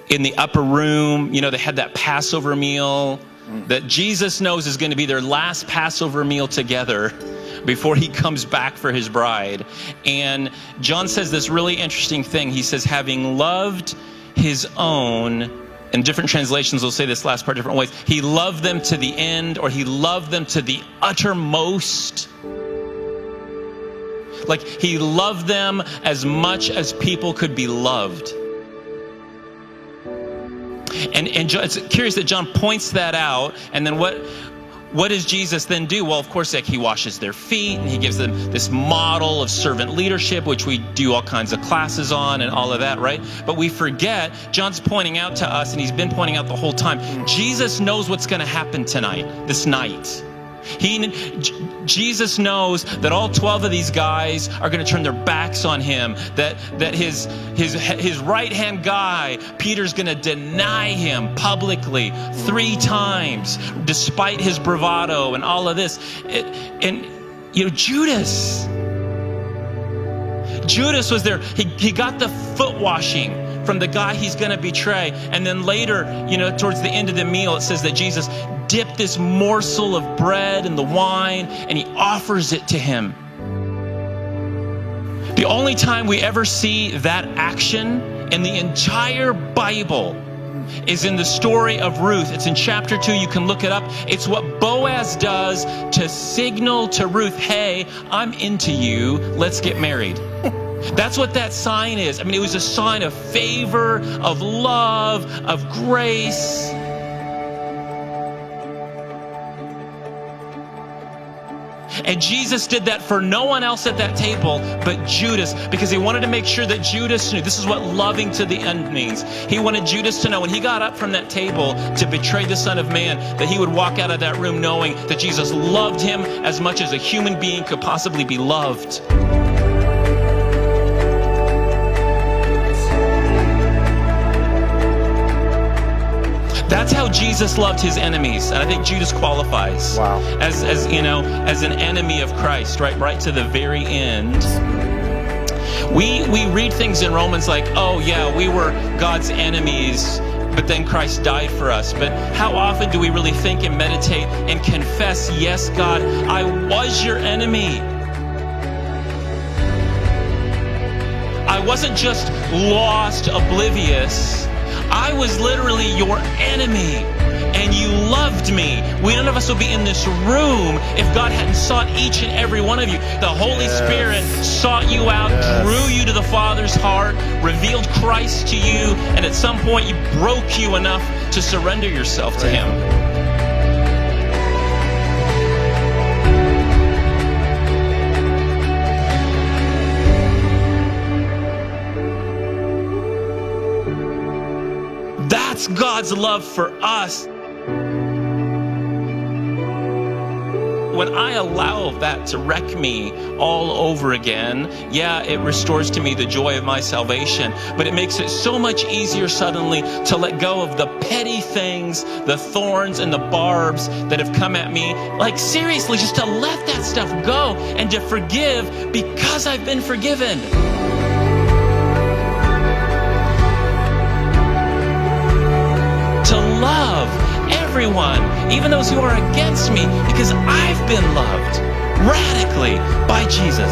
in the upper room. You know, they had that Passover meal that Jesus knows is going to be their last Passover meal together before he comes back for his bride. And John says this really interesting thing. He says, having loved his own, and different translations will say this last part different ways. He loved them to the end, or he loved them to the uttermost. Like he loved them as much as people could be loved. And it's curious that John points that out. And then what does Jesus then do? Well, of course, like he washes their feet and he gives them this model of servant leadership, which we do all kinds of classes on and all of that, right? But we forget, John's pointing out to us, and he's been pointing out the whole time, Jesus knows what's going to happen tonight, this night. Jesus knows that all 12 of these guys are going to turn their backs on him, that his right-hand guy, Peter's going to deny him publicly 3 times, despite his bravado and all of this. And you know, Judas was there. He got the foot washing from the guy he's going to betray. And then later, you know, towards the end of the meal, it says that Jesus dipped this morsel of bread in the wine and he offers it to him. The only time we ever see that action in the entire Bible is in the story of Ruth. It's in chapter 2. You can look it up. It's what Boaz does to signal to Ruth, hey, I'm into you. Let's get married. That's what that sign is. I mean, it was a sign of favor, of love, of grace. And Jesus did that for no one else at that table but Judas, because he wanted to make sure that Judas knew. This is what loving to the end means. He wanted Judas to know when he got up from that table to betray the Son of Man, that he would walk out of that room knowing that Jesus loved him as much as a human being could possibly be loved. That's how Jesus loved his enemies. And I think Judas qualifies as you know, as an enemy of Christ, right to the very end. We read things in Romans like, oh yeah, we were God's enemies, but then Christ died for us. But how often do we really think and meditate and confess, yes, God, I was your enemy. I wasn't just lost, oblivious. I was literally your enemy, and you loved me. None of us would be in this room if God hadn't sought each and every one of you. The Holy Spirit sought you out, drew you to the Father's heart, revealed Christ to you, and at some point you broke you enough to surrender yourself to him. That's God's love for us. When I allow that to wreck me all over again, yeah, it restores to me the joy of my salvation, but it makes it so much easier suddenly to let go of the petty things, the thorns and the barbs that have come at me. Like seriously, just to let that stuff go and to forgive because I've been forgiven. To love everyone, even those who are against me, because I've been loved radically by Jesus.